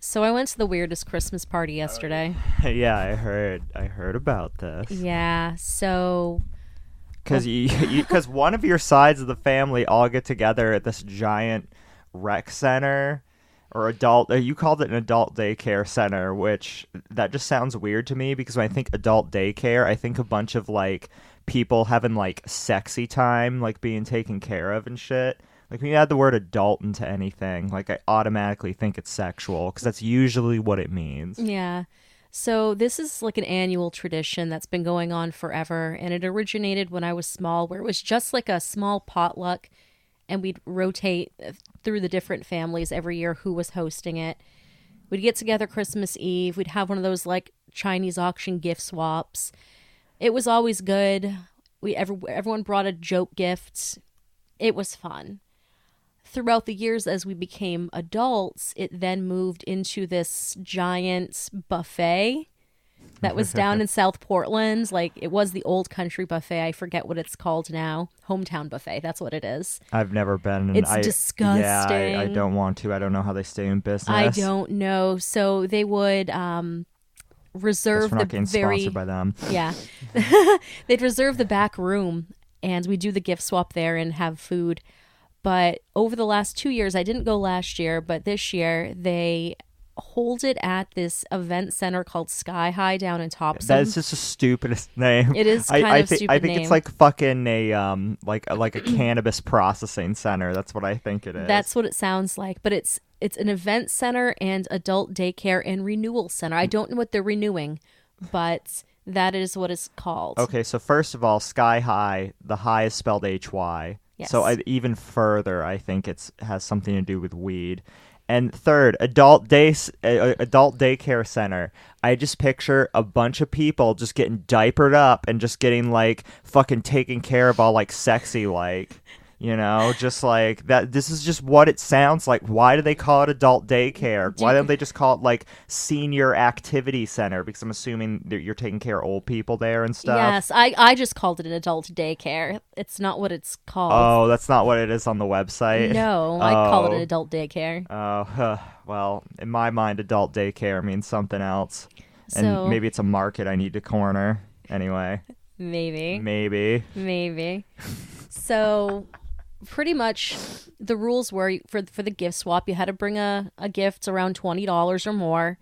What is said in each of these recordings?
So I went to the weirdest Christmas party yesterday. Yeah, I heard about this. Yeah, so Because because one of your sides of the family all get together at this giant rec center or adult. You called it an adult daycare center, which that just sounds weird to me because when I think adult daycare, I think a bunch of like people having like sexy time, like being taken care of and shit. Like when you add the word adult into anything, like I automatically think it's sexual because that's usually what it means. yeah. So this is like an annual tradition that's been going on forever, and it originated when I was small, where it was just like a small potluck, and we'd rotate through the different families every year who was hosting it. We'd get together Christmas Eve. We'd have one of those like Chinese auction gift swaps. It was always good. Everyone brought a joke gift. It was fun. Throughout the years as we became adults, it then moved into this giant buffet that was down in South Portland. Like it was the Old Country Buffet. I forget what it's called now. Hometown Buffet. That's what it is. I've never been. It's disgusting. Yeah, I don't want to. I don't know how they stay in business. I don't know. So they would reserve Guess we're not the getting very sponsored by them. yeah. They'd reserve the back room, and we do the gift swap there and have food. But over the last 2 years, I didn't go last year, but this year they hold it at this event center called Sky High down in Topsom. That is just the stupidest name. It is kind of a stupid I think name. it's like fucking a like a cannabis processing center. That's what I think it is. That's what it sounds like. But it's an event center and adult daycare and renewal center. I don't know what they're renewing, but that is what it's called. Okay, so first of all, Sky High, the high is spelled HY. Yes. So even further, I think it's has something to do with weed. And third, adult daycare center. I just picture a bunch of people just getting diapered up and just getting like fucking taken care of all like sexy like. You know, just like that. This is just what it sounds like. Why do they call it adult daycare? Why don't they just call it like senior activity center? Because I'm assuming that you're taking care of old people there and stuff. Yes, I just called it an adult daycare. It's not what it's called. Oh, that's not what it is on the website. No, I call it an adult daycare. Oh, well, in my mind, adult daycare means something else. And So- maybe it's a market I need to corner. Anyway, Maybe. So pretty much the rules were for the gift swap, you had to bring a gift around $20 or more.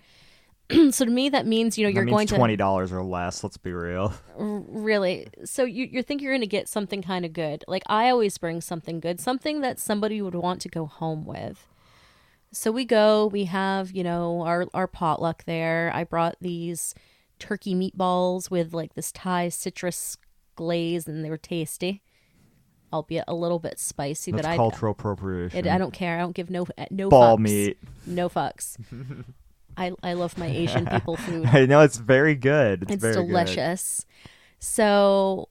So to me that means, you're that means going to $20 or less. Let's be real. really. So you think you're going to get something kind of good. Like I always bring something good, something that somebody would want to go home with. So we have, our potluck there. I brought these turkey meatballs with like this Thai citrus glaze, and they were tasty, albeit a little bit spicy. That's but cultural appropriation. I don't care. I don't give no Ball fucks. meat. No fucks. I love my Asian people food. I know it's very good. It's very delicious. So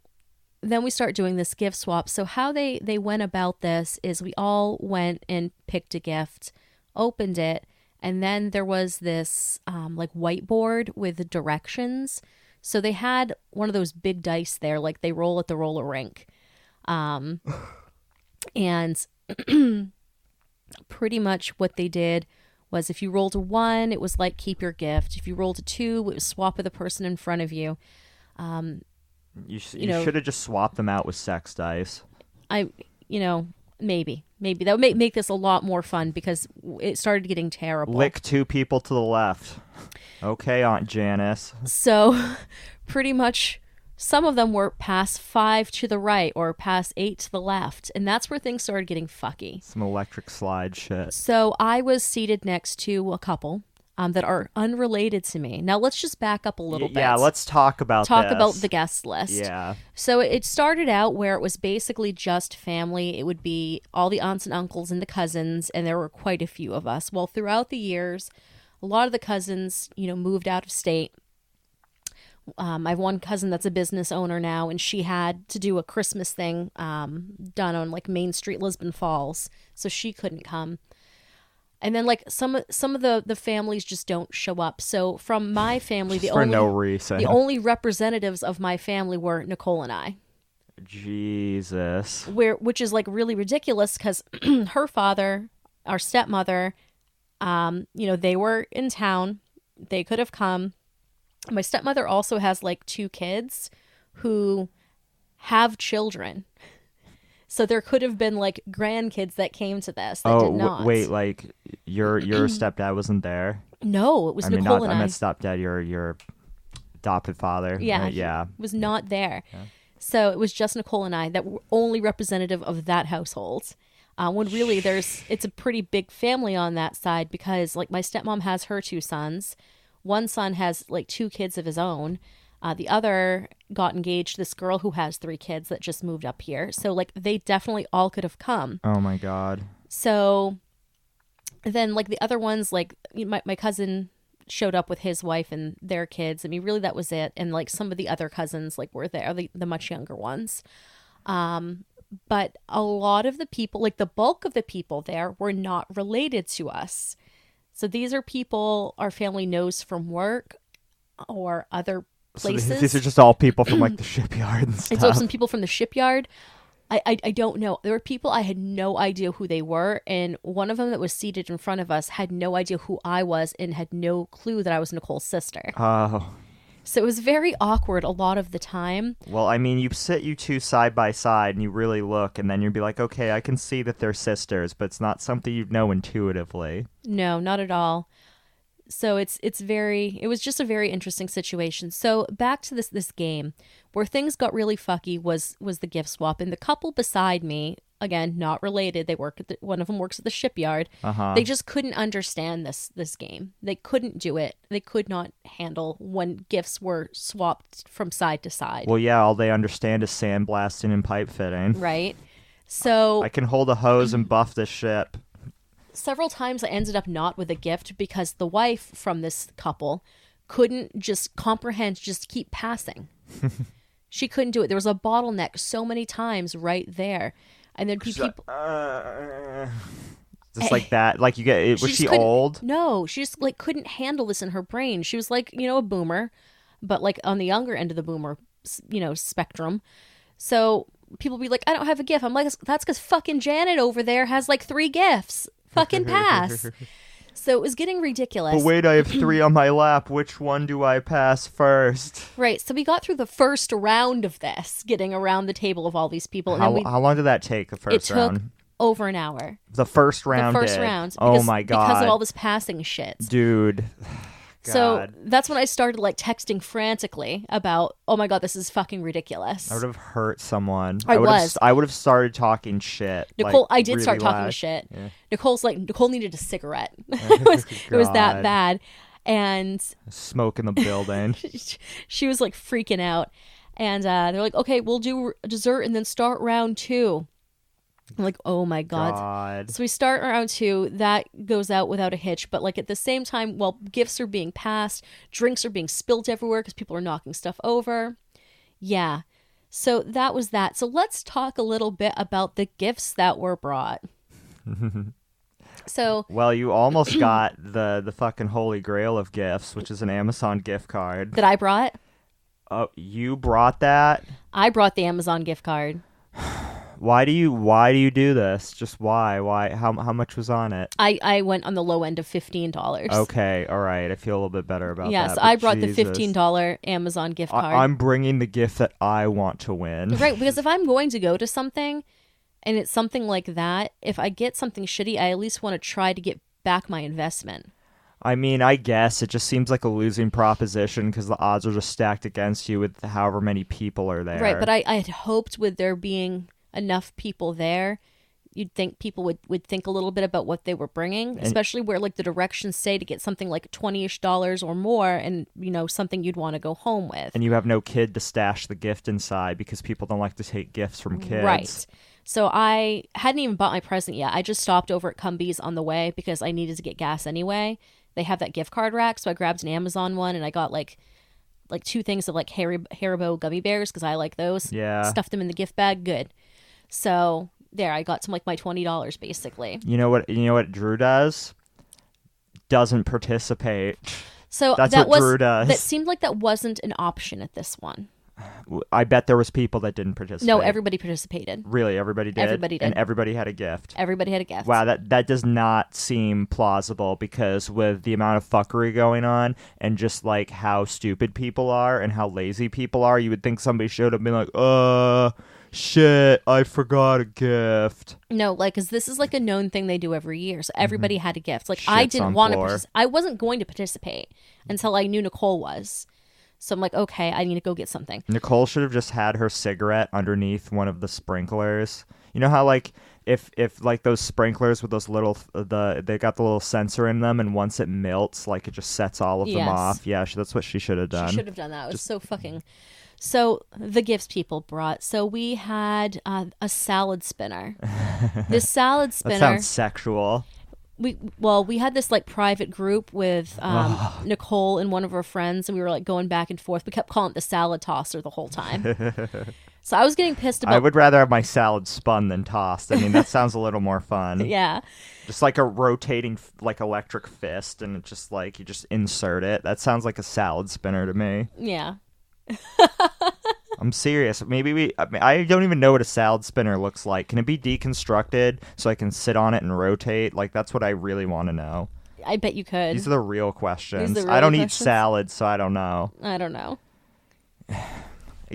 then we start doing this gift swap. So how they went about this is we all went and picked a gift, opened it, and then there was this like whiteboard with the directions. So they had one of those big dice there, like they roll at the roller rink. And pretty much what they did was if you rolled a 1, it was like keep your gift. If you rolled a 2, it was swap with the person in front of you. You should have just swapped them out with sex dice. Maybe that would make this a lot more fun because it started getting terrible. Lick 2 people to the left. Okay, Aunt Janice. So pretty much some of them were pass 5 to the right or pass 8 to the left. And that's where things started getting fucky. Some electric slide shit. So I was seated next to a couple that are unrelated to me. Now let's just back up a little bit. Yeah, let's talk about the guest list. Yeah. So it started out where it was basically just family. It would be all the aunts and uncles and the cousins, and there were quite a few of us. Well, throughout the years, a lot of the cousins, moved out of state. I have one cousin that's a business owner now, and she had to do a Christmas thing done on like Main Street, Lisbon Falls, so she couldn't come. And then like some of the families just don't show up. So from my family, for no reason, the only representatives of my family were Nicole and I. Jesus. Which is like really ridiculous because her father, our stepmother, They were in town. They could have come. My stepmother also has like two kids who have children. So there could have been like grandkids that came to this that did not. Wait, like your stepdad wasn't there? No, it was I mean, Nicole not, and I I. meant stepdad, your adopted father. Yeah, right? Yeah. was not there. Yeah. So it was just Nicole and I that were only representative of that household. When really it's a pretty big family on that side because like my stepmom has her two sons. One son has like two kids of his own. The other got engaged to this girl who has three kids that just moved up here. So like they definitely all could have come. Oh my God. So then like the other ones, like my cousin showed up with his wife and their kids. I mean, really that was it. And like some of the other cousins like were there, the much younger ones. But a lot of the people, like the bulk of the people there were not related to us. So these are people our family knows from work or other places. So these are just all people from like the shipyard and stuff. And so some people from the shipyard. I don't know. There were people I had no idea who they were, and one of them that was seated in front of us had no idea who I was and had no clue that I was Nicole's sister. Oh. So it was very awkward a lot of the time. Well, I mean, you sit you two side by side and you really look, and then you'd be like, okay, I can see that they're sisters, but it's not something you'd know intuitively. No, not at all. So it was just a very interesting situation. So back to this game where things got really fucky was the gift swap, and the couple beside me, again, not related, they work at one of them works at the shipyard. They just couldn't understand this game. They couldn't do it. They could not handle when gifts were swapped from side to side. Well, yeah, all they understand is sandblasting and pipe fitting. Right. So I can hold a hose and buff this ship. Several times I ended up not with a gift because the wife from this couple couldn't just comprehend, just keep passing. She couldn't do it. There was a bottleneck so many times right there. And there'd be people... just like that. Like you get... Was she old? No, she just like couldn't handle this in her brain. She was like, a boomer, but like on the younger end of the boomer, spectrum. So people be like, I don't have a gift. I'm like, that's because fucking Janet over there has like 3 gifts. Fucking pass. So it was getting ridiculous. But wait, I have 3 on my lap. Which one do I pass first? Right. So we got through the first round of this, getting around the table of all these people. And how long did that take, the first round? It took over an hour. The first round round. Oh my God. Because of all this passing shit. Dude. God. So that's when I started like texting frantically about, oh my God, this is fucking ridiculous. I would have hurt someone. I would have started talking shit. Nicole, like, I did really start talking loud. shit. Yeah. Nicole needed a cigarette. it was that bad. And smoke in the building. she was like freaking out. And they're like, okay, we'll do dessert and then start round 2. I'm like, oh my God. So we start round 2. That goes out without a hitch. But like at the same time, while gifts are being passed, drinks are being spilled everywhere because people are knocking stuff over. Yeah. So that was that. So let's talk a little bit about the gifts that were brought. So well, you almost got the fucking holy grail of gifts, which is an Amazon gift card. That I brought? Oh, you brought that? I brought the Amazon gift card. Why do you do this? Just why? How much was on it? I went on the low end of $15. Okay, all right. I feel a little bit better about that. Yes, I brought the $15 Amazon gift card. I'm bringing the gift that I want to win. Right, because if I'm going to go to something and it's something like that, if I get something shitty, I at least want to try to get back my investment. I mean, I guess it just seems like a losing proposition because the odds are just stacked against you with however many people are there. Right, but I had hoped with there being enough people there, you'd think people would think a little bit about what they were bringing, especially where like the directions say to get something like $20-ish or more and, something you'd want to go home with. And you have no kid to stash the gift inside because people don't like to take gifts from kids. Right. So I hadn't even bought my present yet. I just stopped over at Cumbies on the way because I needed to get gas anyway. They have that gift card rack, so I grabbed an Amazon one and I got like 2 things of like Haribo gummy bears because I like those. Yeah. Stuffed them in the gift bag. Good. So there, I got some like my $20 basically. You know what Drew does? Doesn't participate. So that's what Drew does. That seemed like that wasn't an option at this one. I bet there was people that didn't participate. No, everybody participated. Really, everybody did? Everybody did. And everybody had a gift. Everybody had a gift. Wow, that does not seem plausible, because with the amount of fuckery going on and just like how stupid people are and how lazy people are, you would think somebody should have been like, shit, I forgot a gift. No, like, because this is like a known thing they do every year. So everybody had a gift. Like, I Shits didn't on want to floor. participate. I wasn't going to participate until I knew Nicole was. So I'm like, okay, I need to go get something. Nicole should have just had her cigarette underneath one of the sprinklers. You know how like if like those sprinklers with those little they got the little sensor in them, and once it melts, like it just sets all of them Yes. off. Yeah, that's what she should have done. She should have done that. It was so fucking. So the gifts people brought. So we had a salad spinner. This salad That spinner. sounds sexual. We had this like private group with Nicole and one of her friends, and we were like going back and forth. We kept calling it the salad tosser the whole time. So I was getting pissed about. I would rather have my salad spun than tossed. I mean, that sounds a little more fun. Yeah. Just like a rotating like electric fist, and it's just like you just insert it. That sounds like a salad spinner to me. Yeah. I'm serious. Maybe I don't even know what a salad spinner looks like. Can it be deconstructed so I can sit on it and rotate? Like, that's what I really want to know. I bet you could. These are the real questions. These are the I don't real eat questions? salad, so I don't know. I don't know.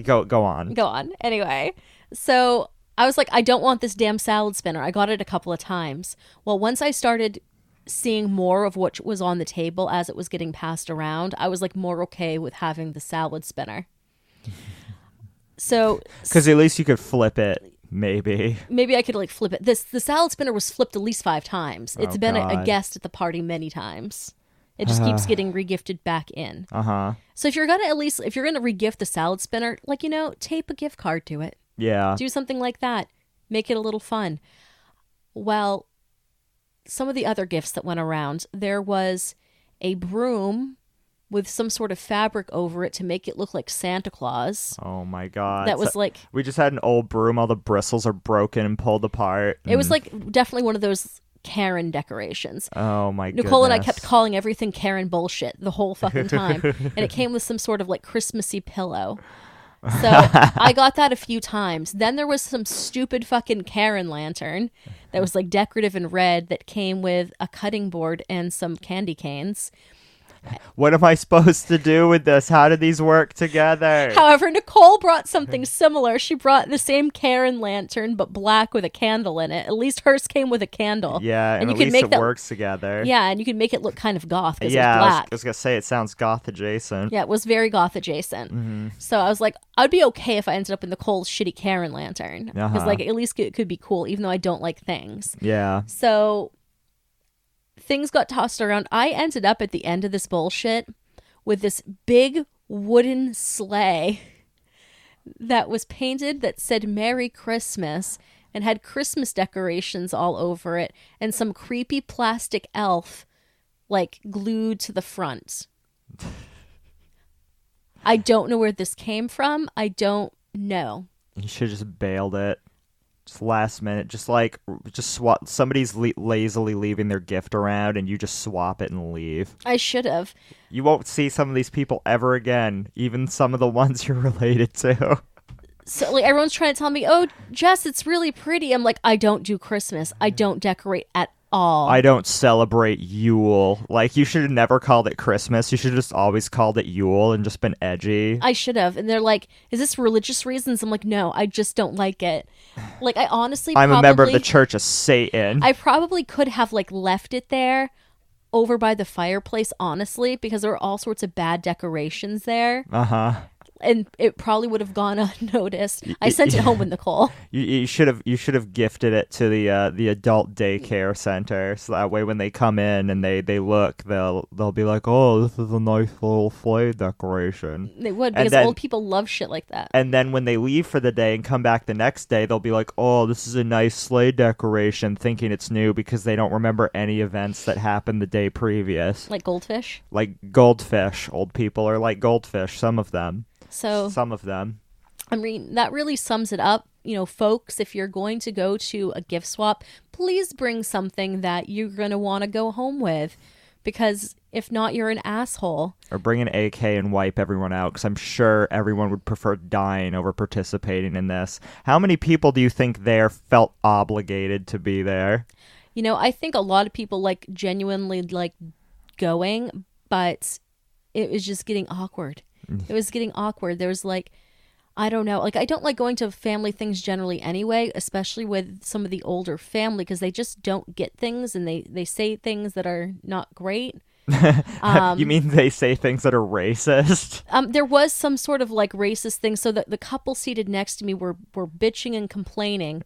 Go on. Go on. Anyway, so I was like, I don't want this damn salad spinner. I got it a couple of times. Well, once I started seeing more of what was on the table as it was getting passed around, I was like more okay with having the salad spinner. So Because at least you could flip it, maybe. maybe I could like flip it. The salad spinner was flipped at least 5 times. It's Oh, been a God. guest at the party many times. It just keeps getting regifted back in. Uh-huh. So if you're gonna regift the salad spinner, like, tape a gift card to it. Yeah. Do something like that. Make it a little fun. Well, some of the other gifts that went around, there was a broom with some sort of fabric over it to make it look like Santa Claus. Oh, my God. That was like, We just had an old broom. All the bristles are broken and pulled apart. it was like definitely one of those Karen decorations. Oh, my goodness. Nicole and I kept calling everything Karen bullshit the whole fucking time. And it came with some sort of like Christmassy pillow. So I got that a few times. Then there was some stupid fucking Karen lantern that was like decorative and red that came with a cutting board and some candy canes. What am I supposed to do with this? How do these work together? However, Nicole brought something similar. She brought the same Karen lantern, but black with a candle in it. At least hers came with a candle. Yeah, and you at could least make it that works together. Yeah, and you could make it look kind of goth because Yeah, it was black. I was going to say, it sounds goth adjacent. Yeah, it was very goth adjacent. Mm-hmm. So I was like, I'd be okay if I ended up in Nicole's shitty Karen lantern. Because, Uh-huh. like, at least it could be cool, even though I don't like things. Yeah. So things got tossed around. I ended up at the end of this bullshit with this big wooden sleigh that was painted that said Merry Christmas and had Christmas decorations all over it and some creepy plastic elf like glued to the front. I don't know where this came from. I don't know. You should have just bailed it. Just last minute. Just swap. Somebody's lazily leaving their gift around, and you just swap it and leave. I should have. You won't see some of these people ever again, even some of the ones you're related to. So like everyone's trying to tell me, "Oh, Jess, it's really pretty." I'm like, I don't do Christmas. I don't decorate at all. I don't celebrate Yule. Like, you should have never called it Christmas. You should have just always called it Yule and just been edgy. I should have. And they're like, "Is this religious reasons?" I'm like, "No, I just don't like it." Like, I honestly I'm a member of the probably- Church of Satan. I probably could have like left it there over by the fireplace, honestly, because there were all sorts of bad decorations there. Uh-huh. And it probably would have gone unnoticed. I sent it home with Nicole. You should have gifted it to the adult daycare center, so that way when they come in and they look, they'll be like, "Oh, this is a nice little sleigh decoration." They would, And because then- old people love shit like that. And then when they leave for the day and come back the next day, they'll be like, "Oh, this is a nice sleigh decoration," thinking it's new because they don't remember any events that happened the day previous. Like goldfish. Like goldfish. Old people are like goldfish, some of them. So, Some of them. I mean, that really sums it up. You know, folks, if you're going to go to a gift swap, please bring something that you're going to want to go home with. because if not, you're an asshole. Or bring an AK and wipe everyone out, because I'm sure everyone would prefer dying over participating in this. How many people do you think there felt obligated to be there? You know, I think a lot of people like genuinely like going, but it was just getting awkward. It was getting awkward. There was like, I don't know, like I don't like going to family things generally anyway, especially with some of the older family, because they just don't get things and they say things that are not great. You mean they say things that are racist? There was some sort of like racist thing. So the couple seated next to me were bitching and complaining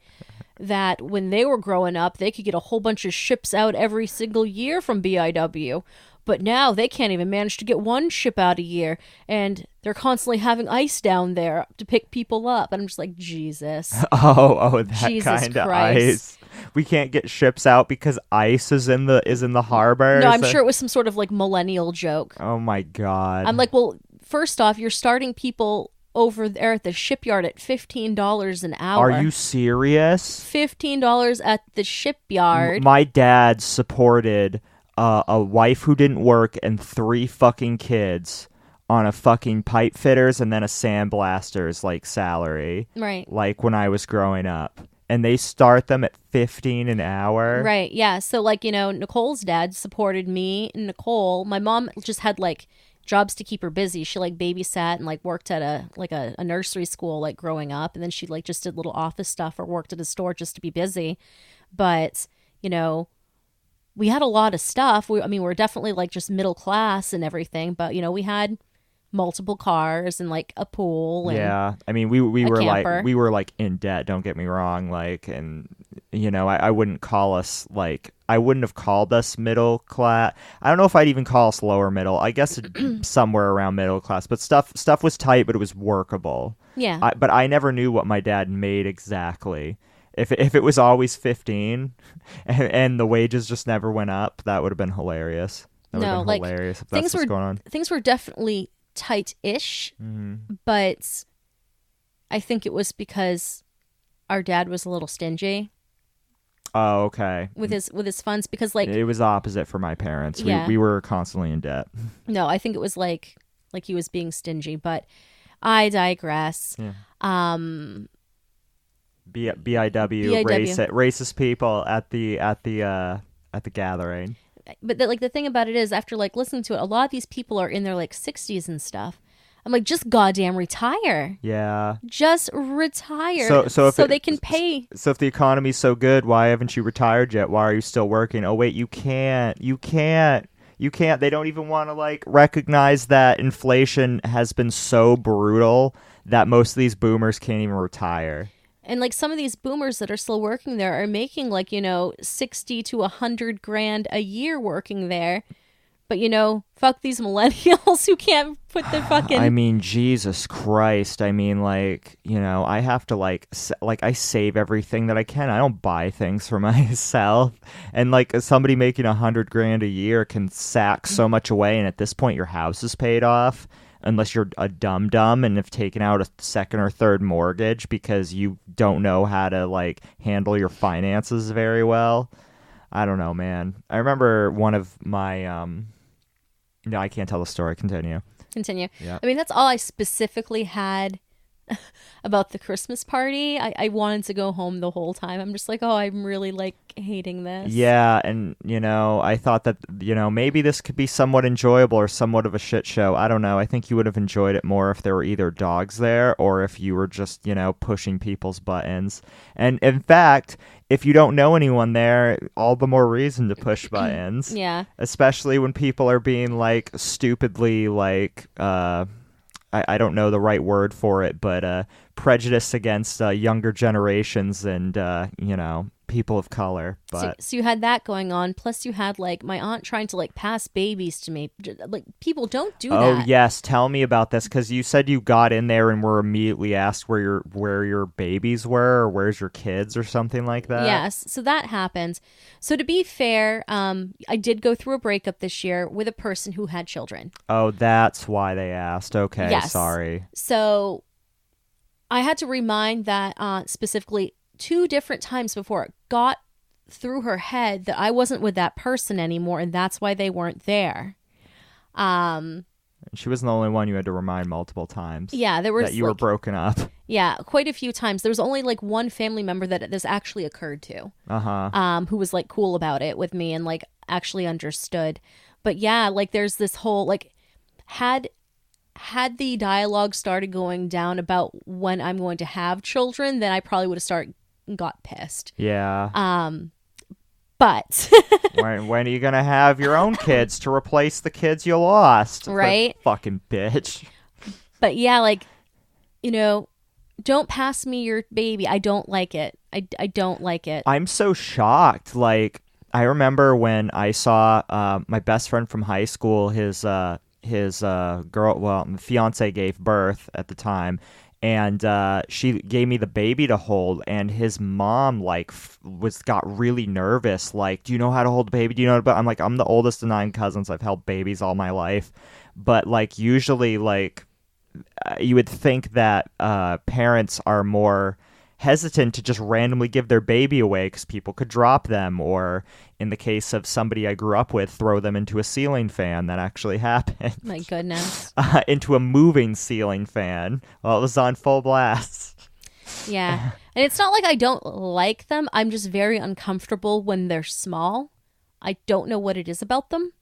that when they were growing up, they could get a whole bunch of ships out every single year from BIW. But now they can't even manage to get one ship out a year. And they're constantly having ice down there to pick people up. And I'm just like, Jesus. Oh, that Jesus kind of Christ. ice. We can't get ships out because ice is in the harbor. No, I'm sure it was some sort of like millennial joke. Oh my God. I'm like, well, first off, you're starting people over there at the shipyard at $15 an hour. Are you serious? $15 at the shipyard. My dad supported a wife who didn't work and 3 fucking kids on a fucking pipe fitters and then a sandblaster's like salary. Right. Like when I was growing up. And they start them at $15 an hour. Right. Yeah. So like, you know, Nicole's dad supported me and Nicole. My mom just had like jobs to keep her busy. She like babysat and like worked at a nursery school like growing up, and then she like just did little office stuff or worked at a store just to be busy. But, you know, we had a lot of stuff. We're definitely like just middle class and everything, but you know, we had multiple cars and like a pool and yeah, I mean we were camper. like we were like in debt, don't get me wrong, like, and you know, I wouldn't call us like, I wouldn't have called us middle class. I don't know if I'd even call us lower middle. I guess somewhere around middle class, but stuff was tight, but it was workable. Yeah. But I never knew what my dad made exactly. If it was always 15 and the wages just never went up, that would have been hilarious. That would have been hilarious if that's what's going on. Things were definitely tight-ish, but I think it was because our dad was a little stingy. Oh, okay. With his funds, because like it was opposite for my parents. Yeah. We were constantly in debt. No, I think it was like he was being stingy, but I digress. Yeah. BIW. Racist people at the gathering. But the thing about it is, after like listening to it, a lot of these people are in their like 60s and stuff. I'm like, just goddamn retire. Yeah. Just retire. So they can pay. So if the economy's so good, why haven't you retired yet? Why are you still working? Oh wait, you can't. They don't even want to like recognize that inflation has been so brutal that most of these boomers can't even retire. And like some of these boomers that are still working there are making like, you know, 60 to 100 grand a year working there. But, you know, fuck these millennials who can't put the fucking... I mean, Jesus Christ. I mean, like, you know, I have to, like, I save everything that I can. I don't buy things for myself. And, like, somebody making 100 grand a year can sack so much away. And at this point, your house is paid off. Unless you're a dum-dum and have taken out a second or third mortgage because you don't know how to, like, handle your finances very well. I don't know, man. I remember one of my... No, I can't tell the story. Continue. Yeah. I mean, that's all I specifically had about the Christmas party. I wanted to go home the whole time. I'm just like, oh, I'm really like hating this. Yeah, and you know, I thought that, you know, maybe this could be somewhat enjoyable or somewhat of a shit show. I don't know. I think you would have enjoyed it more if there were either dogs there or if you were just, you know, pushing people's buttons. And in fact, if you don't know anyone there, all the more reason to push buttons. Yeah. Especially when people are being like stupidly like I don't know the right word for it, but prejudice against younger generations and, you know, people of color. But so you had that going on. Plus you had like my aunt trying to like pass babies to me. Like people don't do that. Oh, yes. Tell me about this, because you said you got in there and were immediately asked where your babies were or where's your kids or something like that. Yes. So that happened. So to be fair, I did go through a breakup this year with a person who had children. Oh, that's why they asked. Okay. Yes. Sorry. So I had to remind that aunt specifically 2 different times before it got through her head that I wasn't with that person anymore, and that's why they weren't there. She wasn't the only one you had to remind multiple times. Yeah, there was that you were broken up. Yeah, quite a few times. There was only like one family member that this actually occurred to. Who was like cool about it with me and like actually understood. But yeah, like there's this whole like had the dialogue started going down about when I'm going to have children, then I probably would have got pissed. Yeah. But when are you gonna have your own kids to replace the kids you lost? Right? Fucking bitch. But yeah, like, you know, don't pass me your baby. I don't like it. I don't like it. I'm so shocked. Like, I remember when I saw my best friend from high school, his fiance gave birth at the time, and she gave me the baby to hold, and his mom like got really nervous. Like, do you know how to hold a baby? Do you know? But I'm like, I'm the oldest of 9 cousins. I've held babies all my life, but like usually like you would think that parents are more hesitant to just randomly give their baby away because people could drop them, or in the case of somebody I grew up with, throw them into a ceiling fan. That actually happened. My goodness. Into a moving ceiling fan while it was on full blast. Yeah. And it's not like I don't like them. I'm just very uncomfortable when they're small. I don't know what it is about them.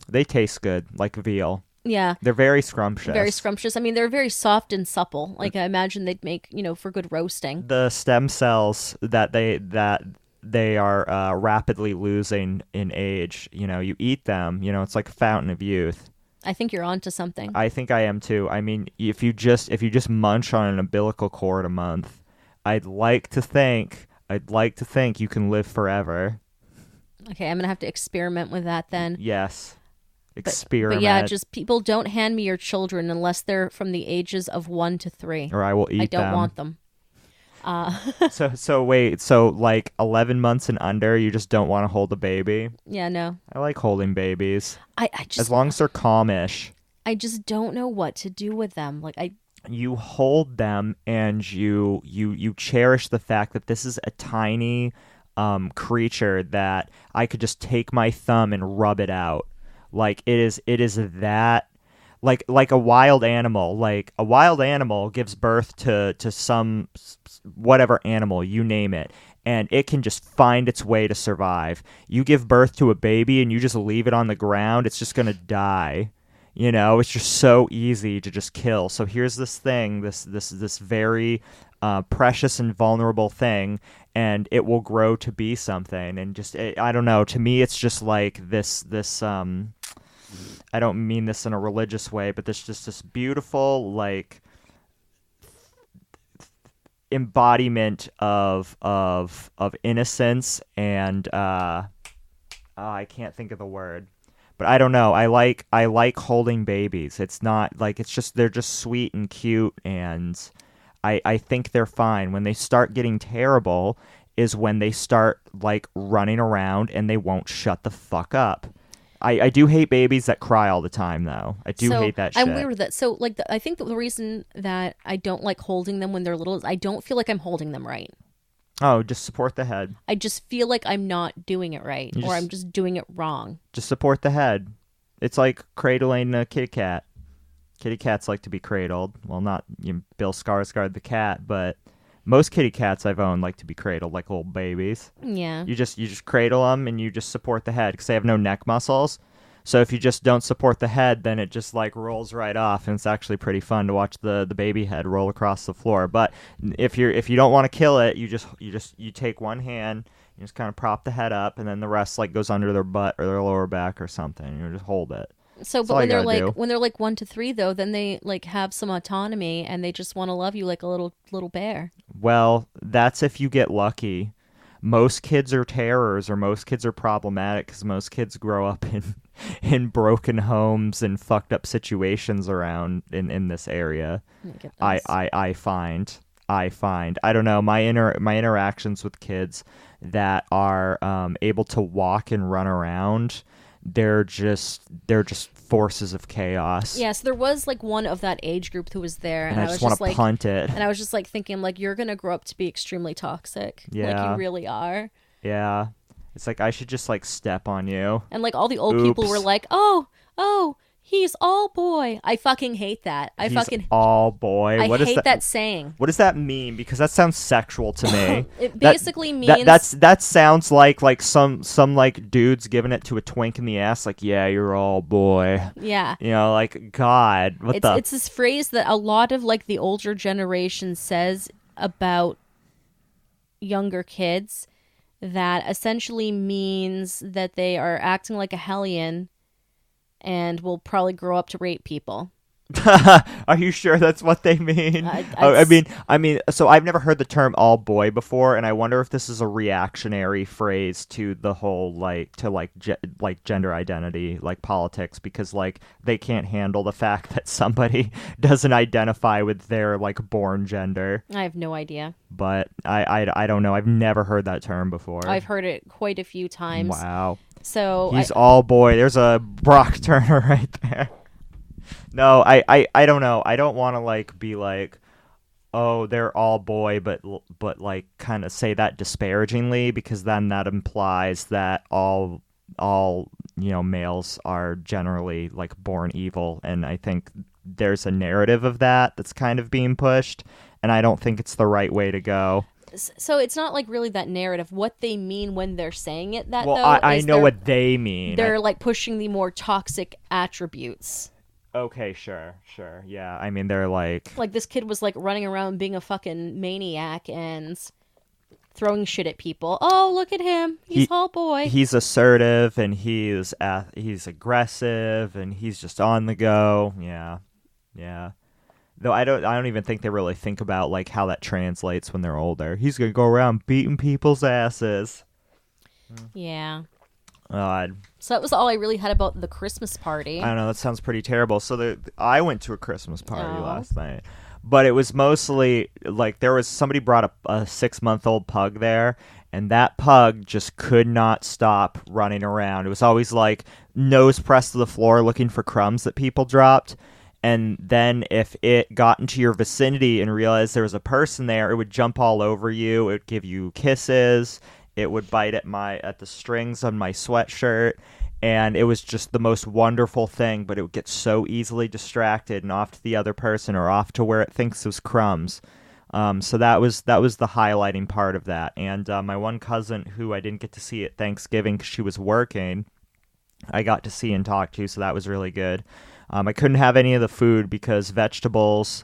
They taste good, like veal. Yeah. They're very scrumptious. Very scrumptious. I mean, they're very soft and supple. Like, I imagine they'd make, for good roasting. The stem cells that they are rapidly losing in age, you eat them, it's like a fountain of youth. I think you're onto something. I think I am too. I mean, if you just munch on an umbilical cord a month, I'd like to think you can live forever. Okay, I'm going to have to experiment with that then. Yes. Experiment. But yeah, just people don't hand me your children unless they're from the ages of 1 to 3. Or I will eat them. I don't want them. So wait, so like 11 months and under, you just don't want to hold a baby? Yeah, no. I like holding babies. I just, as long as they're calmish. I just don't know what to do with them. Like you hold them and you cherish the fact that this is a tiny creature that I could just take my thumb and rub it out. Like it is that like a wild animal. Like a wild animal gives birth to some whatever animal, you name it, and it can just find its way to survive. You give birth to a baby and you just leave it on the ground, it's just gonna die. It's just so easy to just kill. So here's this thing, this very precious and vulnerable thing, and it will grow to be something. And just I don't know. To me, it's just like this. I don't mean this in a religious way, but there's just this beautiful like embodiment of innocence and I can't think of the word. But I don't know. I like holding babies. It's not like they're just sweet and cute, and I think they're fine. When they start getting terrible is when they start like running around and they won't shut the fuck up. I do hate babies that cry all the time, though. I do hate that shit. I'm weird with that. So like I think that the reason that I don't like holding them when they're little is I don't feel like I'm holding them right. Oh, just support the head. I just feel like I'm not doing it right, I'm just doing it wrong. Just support the head. It's like cradling a kitty cat. Kitty cats like to be cradled. Well, not Bill Skarsgård the cat, but most kitty cats I've owned like to be cradled like little babies. Yeah. You just cradle them and you just support the head because they have no neck muscles. So if you just don't support the head, then it just like rolls right off, and it's actually pretty fun to watch the baby head roll across the floor. But if you don't want to kill it, you take one hand, you just kind of prop the head up, and then the rest like goes under their butt or their lower back or something. You just hold it. So, but when they're like 1 to 3 though, then they like have some autonomy and they just want to love you like a little bear. Well, that's if you get lucky. Most kids are terrors, or most kids are problematic because most kids grow up in broken homes and fucked up situations around in this area. I find I don't know, my interactions with kids that are able to walk and run around, they're just forces of chaos. Yeah, so there was like one of that age group who was there, and I just want to punt it. And I was just like thinking, like, you're gonna grow up to be extremely toxic. Yeah, like you really are. Yeah. It's like I should just like step on you. And like all the old people were Oops. like, oh, he's all boy. I fucking hate that. He's all boy. I What is hate that? that saying. What does that mean? Because that sounds sexual to me. It That basically means that sounds like some like dudes giving it to a twink in the ass. Like, yeah, you're all boy. yeah. You know, like God, what the? It's this phrase that a lot of like the older generation says about younger kids that essentially means that they are acting like a hellion and will probably grow up to rape people. Are you sure that's what they mean? I- Oh, I- I mean, so I've never heard the term "all boy" before, and I wonder if this is a reactionary phrase to the whole like gender identity, like politics, because like they can't handle the fact that somebody doesn't identify with their like born gender. I have no idea. But I don't know. I've never heard that term before. I've heard it quite a few times. Wow, So he's all boy. There's a Brock Turner right there. No, I don't know. I don't want to like be like, oh, they're all boy, but like kind of say that disparagingly, because then that implies that all males are generally like born evil, and I think there's a narrative of that that's kind of being pushed, and I don't think it's the right way to go. so it's not like really that narrative. What they mean when they're saying it, that Well, though, I is know what they mean. they're like pushing the more toxic attributes. Okay, sure. Yeah, I mean they're like Like this kid was like running around being a fucking maniac and throwing shit at people. Oh, look at him. He's all boy. he's assertive and he's aggressive and he's just on the go. Yeah. Though I don't even think they really think about like how that translates when they're older. He's gonna go around beating people's asses. Yeah. God, So that was all I really had about the Christmas party. I don't know. That sounds pretty terrible. So I went to a Christmas party Oh. last night, but it was mostly like there was somebody brought a 6-month-old pug there, and that pug just could not stop running around. It was always like nose pressed to the floor looking for crumbs that people dropped. And then if it got into your vicinity and realized there was a person there, it would jump all over you. It would give you kisses. It would bite at the strings on my sweatshirt. And it was just the most wonderful thing, but it would get so easily distracted and off to the other person or off to where it thinks it was crumbs. So that was the highlighting part of that. And my one cousin, who I didn't get to see at Thanksgiving because she was working, I got to see and talk to, so that was really good. I couldn't have any of the food because vegetables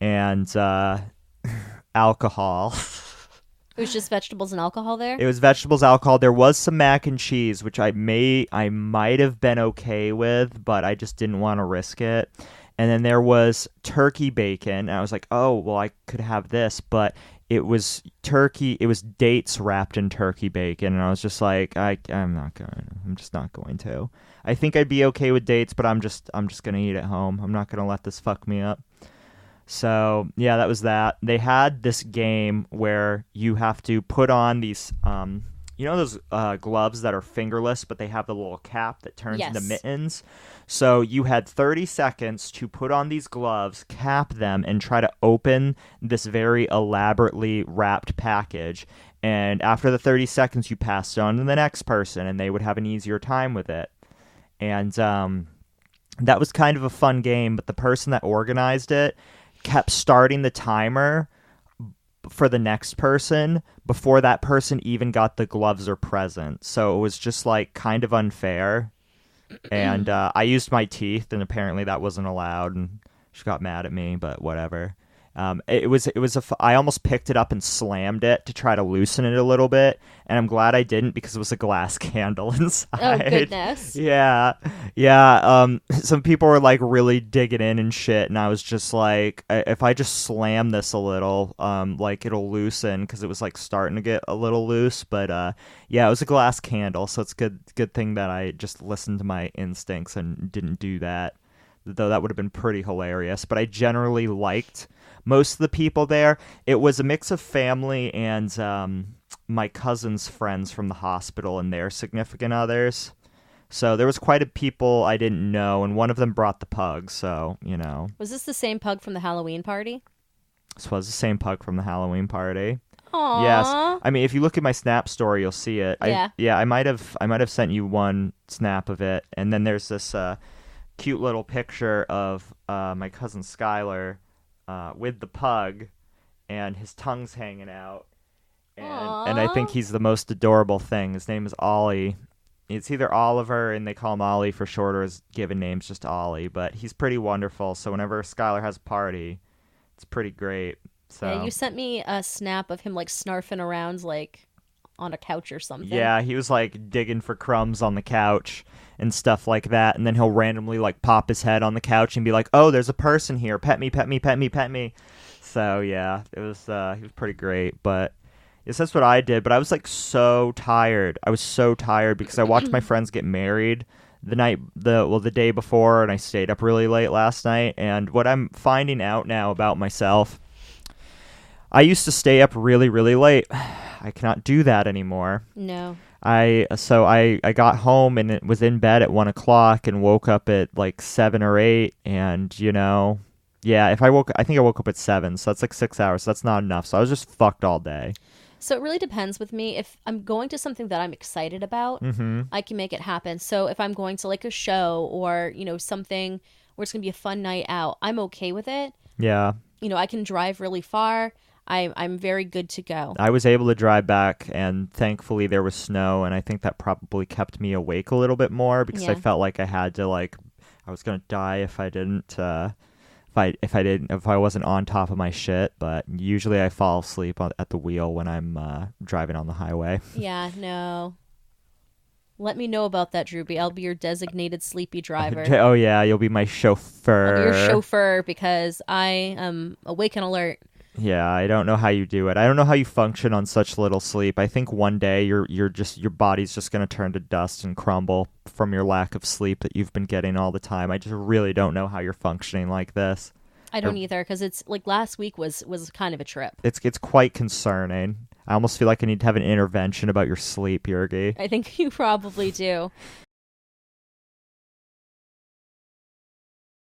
and alcohol. It was just vegetables and alcohol there. It was vegetables, alcohol. There was some mac and cheese, which I might have been okay with, but I just didn't want to risk it. And then there was turkey bacon. And I was like, oh, well, I could have this, but it was turkey. It was dates wrapped in turkey bacon, and I was just like, I'm not going. I'm just not going to. I think I'd be okay with dates, but I'm just gonna eat at home. I'm not gonna let this fuck me up. So yeah, that was that. They had this game where you have to put on these, those gloves that are fingerless, but they have the little cap that turns into Yes. mittens. So you had 30 seconds to put on these gloves, cap them, and try to open this very elaborately wrapped package. And after the 30 seconds, you passed it on to the next person, and they would have an easier time with it. And that was kind of a fun game, but the person that organized it kept starting the timer for the next person before that person even got the gloves or present. So it was just like kind of unfair. And I used my teeth, and apparently that wasn't allowed, and she got mad at me, but whatever. I almost picked it up and slammed it to try to loosen it a little bit, and I'm glad I didn't because it was a glass candle inside. Oh goodness. Yeah. Some people were like really digging in and shit, and I was just like, if I just slam this a little, like it'll loosen, because it was like starting to get a little loose. But yeah, it was a glass candle, so it's good thing that I just listened to my instincts and didn't do that. Though that would have been pretty hilarious. But I generally liked most of the people there. It was a mix of family and my cousin's friends from the hospital and their significant others. So there was quite a people I didn't know, and one of them brought the pug, so, you know. Was this the same pug from the Halloween party? This was the same pug from the Halloween party. Yes, Aww. I mean, if you look at my Snap story, you'll see it. Yeah. I might have sent you one snap of it, and then there's this cute little picture of my cousin Skylar with the pug, and his tongue's hanging out, and I think Aww. he's the most adorable thing. His name is Ollie. It's either Oliver, and they call him Ollie for short, or his given name's just Ollie. But he's pretty wonderful. So whenever Skylar has a party, it's pretty great. Yeah, So you sent me a snap of him like snarfing around like on a couch or something. yeah, he was like digging for crumbs on the couch and stuff like that, and then he'll randomly like pop his head on the couch and be like, "Oh, there's a person here. Pet me, pet me, pet me, pet me." So yeah, it was he was pretty great, but yes, that's what I did. But I was like so tired. I was so tired because I watched my friends get married the day before, and I stayed up really late last night. And what I'm finding out now about myself, I used to stay up really, really late. I cannot do that anymore. No. I got home and it was in bed at 1 o'clock and woke up at like 7 or 8, and yeah, I think I woke up at 7, so that's like 6 hours. So that's not enough. So I was just fucked all day. So it really depends with me. If I'm going to something that I'm excited about, Mm-hmm. I can make it happen. So if I'm going to like a show or, something where it's going to be a fun night out, I'm okay with it. Yeah, I can drive really far. I'm very good to go. I was able to drive back, and thankfully there was snow, and I think that probably kept me awake a little bit more because I Yeah. felt like I was gonna die if I didn't. If I wasn't on top of my shit, but usually I fall asleep at the wheel when I'm driving on the highway. Yeah, no. Let me know about that, Drewby. I'll be your designated sleepy driver. Oh yeah, you'll be my I'll be your chauffeur. chauffeur because I am awake and alert. Yeah, I don't know how you do it. I don't know how you function on such little sleep. I think one day your body's just gonna turn to dust and crumble from your lack of sleep that you've been getting all the time. I just really don't know how you're functioning like this. I I- don't either because it's like last week was kind of a trip. It's quite concerning. I almost feel like I need to have an intervention about your sleep, Yurgi. I think you probably do.